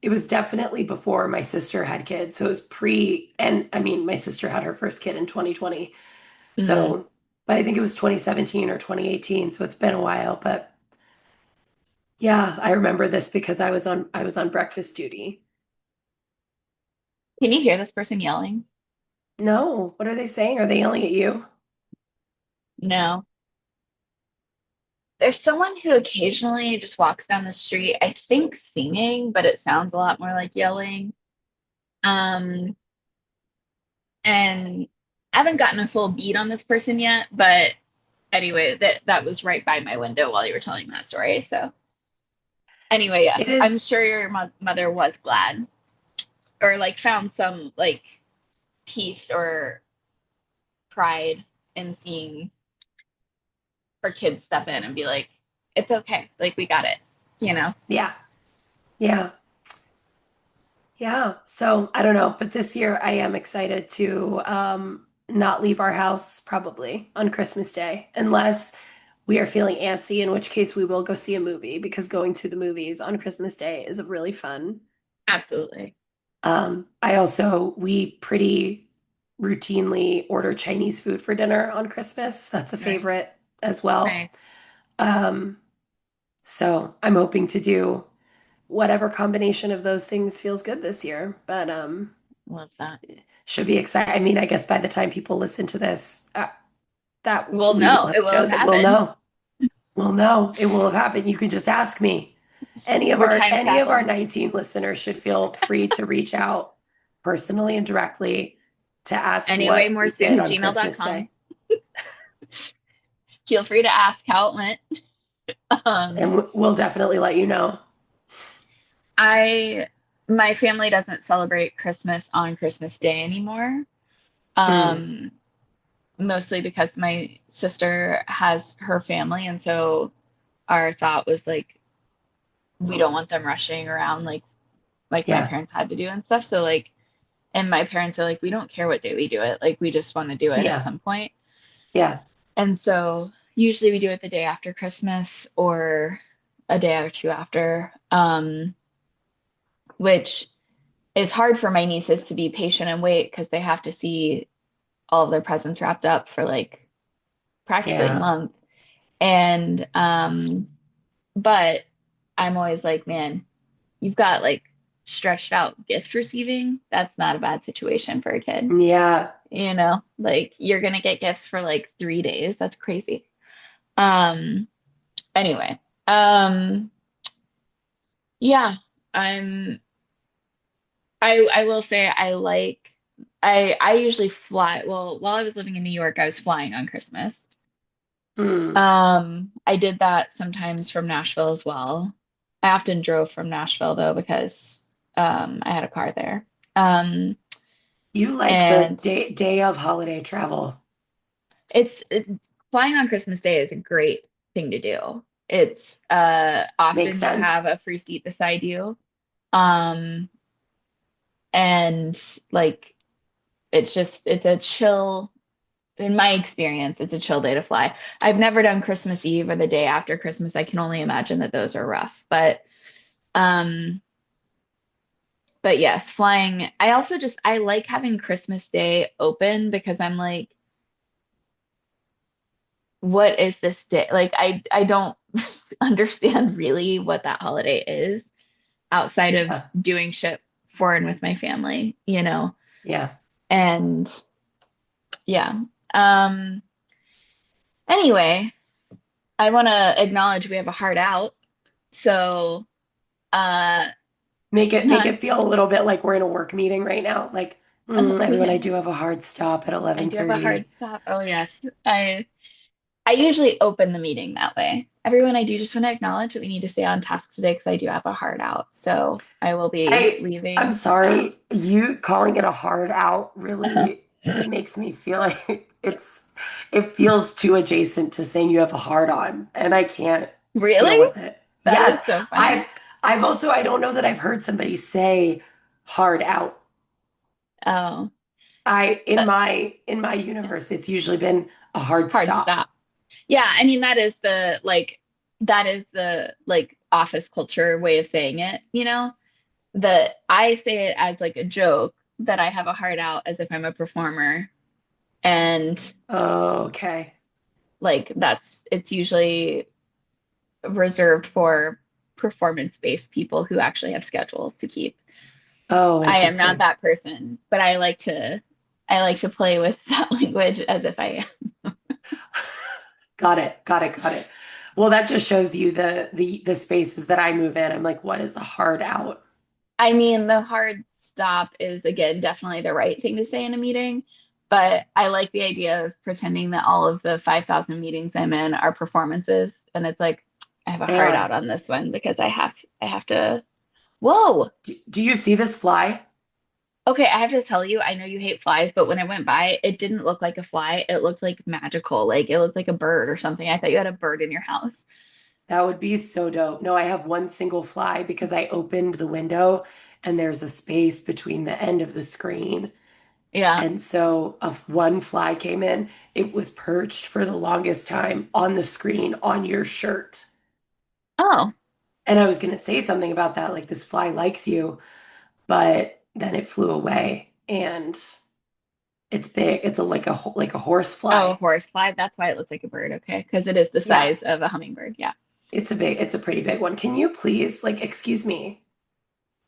it was definitely before my sister had kids. So it was and I mean, my sister had her first kid in 2020. Mm. So, but I think it was 2017 or 2018. So it's been a while, but yeah, I remember this because I was on breakfast duty. Can you hear this person yelling? No, what are they saying? Are they yelling at you? No. There's someone who occasionally just walks down the street, I think singing, but it sounds a lot more like yelling. Um, and I haven't gotten a full beat on this person yet, but anyway, that was right by my window while you were telling that story. So anyway, yes, It I'm is, sure your mother was glad or like found some like peace or pride in seeing her kids step in and be like, it's okay, like we got it, you know? yeah, yeah, yeah. So I don't know, but this year I am excited to not leave our house probably on Christmas Day, unless we are feeling antsy, in which case we will go see a movie because going to the movies on Christmas Day is really fun. Absolutely. We pretty routinely order Chinese food for dinner on Christmas. That's a Nice. favorite as well. Nice. Um, so I'm hoping to do whatever combination of those things feels good this year, but Love that. should be exciting. I mean, I guess by the time people listen to this, that Well, we will no, have it will have chosen. We'll happened. know. We'll know. It will have happened. You can just ask me. Any of We're our time any of our traveling. 19 listeners should feel free to reach out personally and directly to ask what we did on Christmas Anywaymoresoon@gmail.com. Day. Feel free to ask how it went. Um, And we'll definitely let you know. I my family doesn't celebrate Christmas on Christmas Day anymore. Mm, Um, Mostly because my sister has her family, and so our thought was like we don't want them rushing around like my yeah, parents had to do and stuff. So like, and my parents are like, we don't care what day we do it. Like we just want to do it at yeah, some point. yeah, And so usually we do it the day after Christmas or a day or two after, which is hard for my nieces to be patient and wait because they have to see all of their presents wrapped up for like practically a yeah. month. And but I'm always like, man, you've got like stretched out gift receiving. That's not a bad situation for a kid. Yeah. You know, like you're gonna get gifts for like 3 days. That's crazy. Um, anyway, um, yeah, I'm I will say I usually fly. Well, while I was living in New York, I was flying on Christmas. Mm. I did that sometimes from Nashville as well. I often drove from Nashville though because I had a car there. Um, You like the and day of holiday travel. it, flying on Christmas Day is a great thing to do. It's Makes often you have sense. a free seat beside you. Um, and like it's a chill, in my experience, it's a chill day to fly. I've never done Christmas Eve or the day after Christmas. I can only imagine that those are rough. Um but yes, flying. I also just I like having Christmas Day open because I'm like, what is this day? Like I don't understand really what that holiday is outside of Yeah. doing shit for and with my family, Yeah. And yeah. Um, anyway, I want to acknowledge we have a heart out. So, uh, Make not it feel a little bit like we're in a work meeting right now. Like, everyone, I okay. do have a hard stop at I do have a hard 11:30. stop. Oh yes. I usually open the meeting that way. Everyone, I do just want to acknowledge that we need to stay on task today because I do have a heart out. So I will be I'm leaving. sorry, you calling it a hard out really makes me feel like it feels too adjacent to saying you have a hard on, and I can't deal Really? with it. That is Yes, so funny. I've also I don't know that I've heard somebody say hard out. Oh, I that in my universe, it's usually been a hard hard stop. stop. Yeah, I mean that is the like office culture way of saying it. That I say it as like a joke that I have a heart out as if I'm a performer and Okay. like it's usually reserved for performance-based people who actually have schedules to keep. Oh, I am not interesting. that person, but I like to play with that language as if I am. Got it. Got it. Got it. Well, that just shows you the spaces that I move in. I'm like, what is a hard out? I mean, the hard stop is again definitely the right thing to say in a meeting, but I like the idea of pretending that all of the 5,000 meetings I'm in are performances, and it's like I have a They heart are. out on this one because I have to. Whoa. Do you see this fly? Okay, I have to tell you, I know you hate flies, but when I went by, it didn't look like a fly. It looked like magical. Like it looked like a bird or something. I thought you had a bird in your house. That would be so dope. No, I have one single fly because I opened the window and there's a space between the end of the screen. Yeah. And so if one fly came in, it was perched for the longest time on the screen on your shirt. Oh, And I was going to say something about that, like this fly likes you, but then it flew away and it's big. It's like a horse oh, fly. horsefly. That's why it looks like a bird. Okay, because it is the Yeah, size of a hummingbird. Yeah. it's a pretty big one. Can you please, like, excuse me?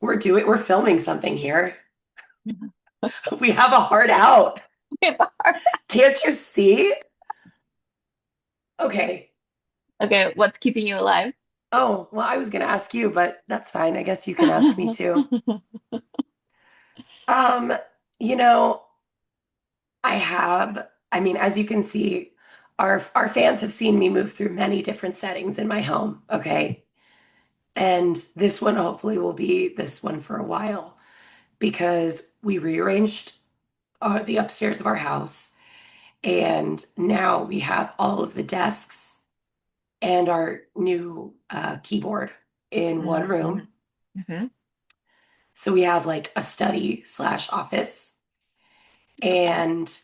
We're filming something here. We have a heart out. Can't you see? Okay. Okay, what's keeping you alive? Oh, well, I was gonna ask you, but that's fine. I guess you can ask me too. Um, you know, I mean, as you can see, our fans have seen me move through many different settings in my home, okay? And this one hopefully will be this one for a while because we rearranged the upstairs of our house, and now we have all of the desks and our new keyboard in one Mm-hmm. room. Hmm. So we have like a study slash office, and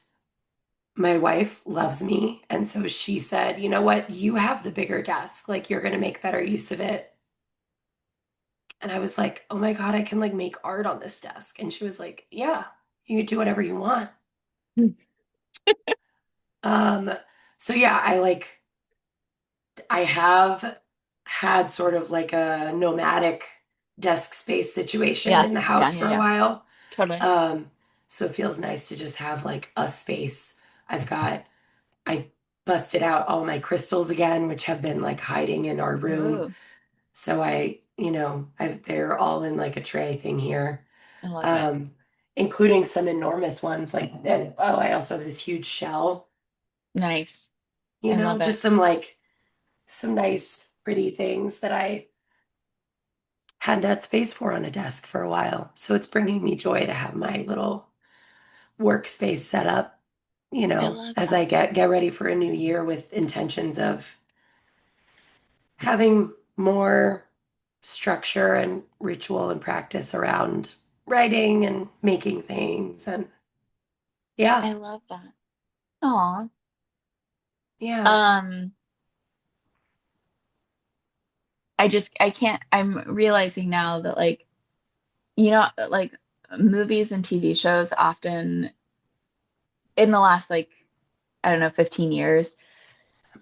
my wife loves me. And so she said, you know what? You have the bigger desk. Like you're going to make better use of it. And I was like, oh my God, I can like make art on this desk. And she was like, yeah, you can do whatever you want. Um, so yeah, I have had sort of like a nomadic desk space situation Yes. in the Yeah, house yeah, for a yeah. while. Totally. Um, so it feels nice to just have like a space. I busted out all my crystals again, which have been like hiding in our room. Ooh, So they're all in like a tray thing here. I love it. Um, including some enormous ones and oh, I also have this huge shell, Nice. I love it. just some nice pretty things that I hadn't had space for on a desk for a while. So it's bringing me joy to have my little workspace set up, I love as I that. get ready for a new year with intentions of having more structure and ritual and practice around writing and making things. And yeah, I love that. Aw. yeah. Um, I can't, I'm realizing now that like movies and TV shows often in the last I don't know, 15 years,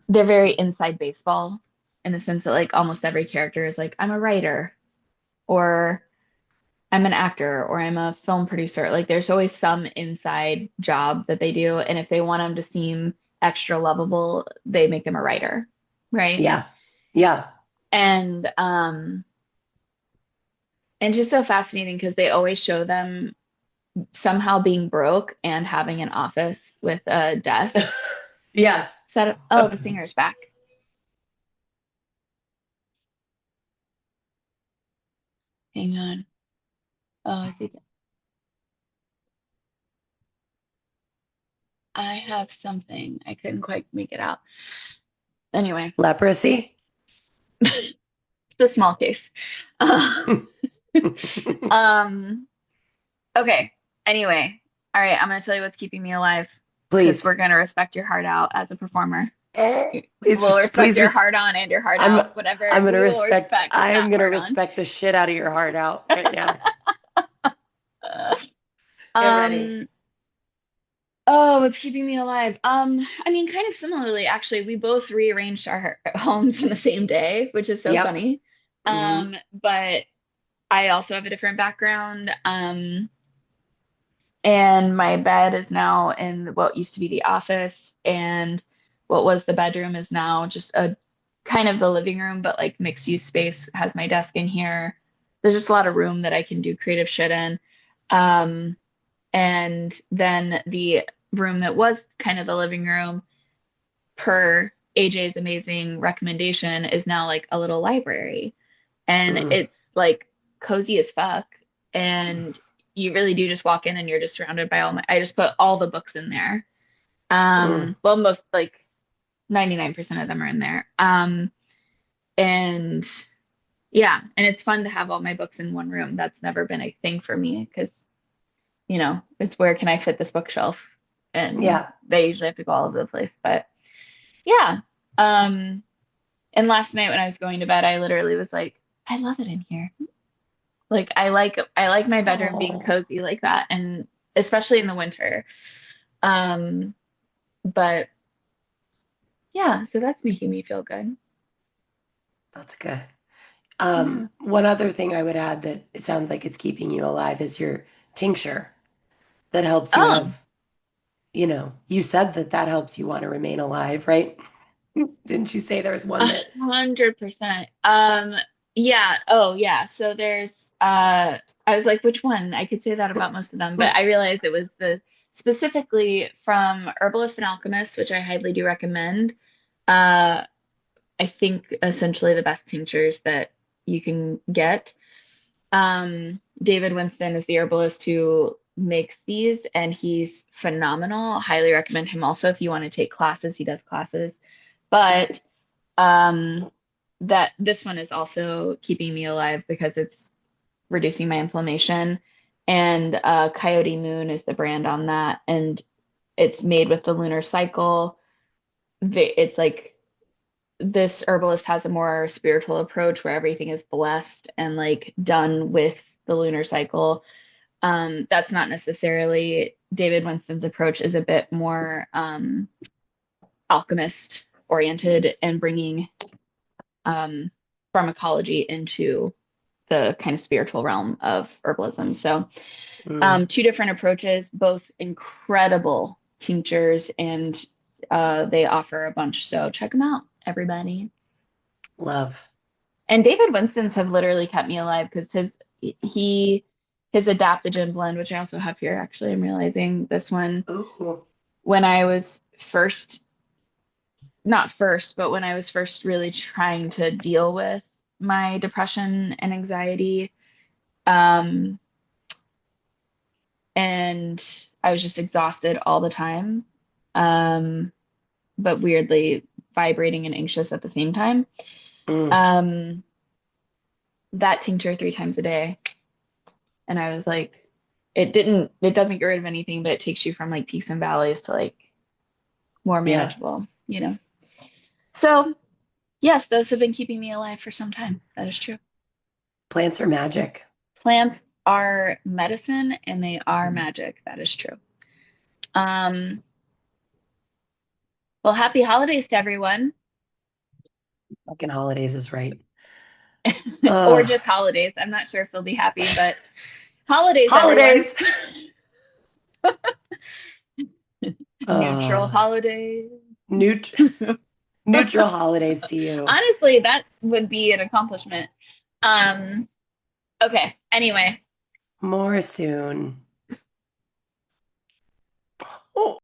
they're very inside baseball. in the sense that like almost every character is like, I'm a writer or I'm an actor or I'm a film producer. Like there's always some inside job that they do. And if they want them to seem extra lovable, they make them a writer, right? Yeah. Yeah. And and just so fascinating because they always show them somehow being broke and having an office with a desk Yes. set up. Oh, the singer's back. Hang on. Oh, is he? I have something. I couldn't quite make it out. Anyway, Leprosy. it's a small case. Uh, um, okay. Anyway, all right. I'm gonna tell you what's keeping me alive because Please. we're gonna respect your heart out as a performer. We'll respect Please, your heart on and your heart I'm out. Whatever. I'm gonna We will respect respect I am that gonna heart on. respect the shit out of your heart out right now. Get ready. Um, Oh, what's keeping me alive? I mean, kind of similarly, actually, we both rearranged our homes on the same day, which is so Yep. funny. Hmm. But I also have a different background. And my bed is now in what used to be the office, and what was the bedroom is now just a kind of the living room, but like mixed use space, has my desk in here. There's just a lot of room that I can do creative shit in. Um, and then the room that was kind of the living room, per AJ's amazing recommendation, is now like a little library. And Mm. it's like cozy as fuck. And you really do just walk in and you're just surrounded by I just put all the books in there. Mm. Well, most like 99% of them are in there. And yeah, and it's fun to have all my books in one room. That's never been a thing for me because it's where can I fit this bookshelf? And Yeah. they usually have to go all over the place. But yeah. Um, and last night when I was going to bed, I literally was like, I love it in here. Like I like my bedroom being Oh, cozy like that, and especially in the winter. Um, but yeah, so that's making me feel good. that's good. Yeah. One other thing I would add that it sounds like it's keeping you alive is your tincture that helps you Oh, have, you said that that helps you want to remain alive, right? Didn't you say there was one a that, 100%. Yeah. Oh, yeah. So there's I was like, which one? I could say that about most of them, but I realized it was the specifically from Herbalist and Alchemist, which I highly do recommend. Uh, I think essentially the best tinctures that you can get. David Winston is the herbalist who makes these, and he's phenomenal. Highly recommend him also if you want to take classes. He does classes, but um, that this one is also keeping me alive because it's reducing my inflammation. And Coyote Moon is the brand on that, and it's made with the lunar cycle. It's like this herbalist has a more spiritual approach where everything is blessed and like done with the lunar cycle. That's not necessarily David Winston's approach, is a bit more alchemist oriented and bringing um, pharmacology into the kind of spiritual realm of herbalism. So, mm, two different approaches, both incredible tinctures, and they offer a bunch. So, check them out, everybody. love. And David Winston's have literally kept me alive because he his adaptogen blend, which I also have here, actually, I'm realizing this one Ooh, when I was first, not first, but when I was first really trying to deal with my depression and anxiety. Um, and I was just exhausted all the time, um, but weirdly vibrating and anxious at the same time. mm, Um, that tincture 3 times a day. And I was like, it doesn't get rid of anything, but it takes you from like peaks and valleys to like more yeah. manageable. So, yes, those have been keeping me alive for some time. That is true. Plants are magic. Plants are medicine and they are magic. That is true. Um, well, happy holidays to everyone. Fucking holidays is right. Or Ugh. just holidays. I'm not sure if they'll be happy, but holidays, everyone. Holidays. Neutral Uh, holidays. neut neutral holidays to you. Honestly, that would be an accomplishment. Um, okay. Anyway, More soon. Oh.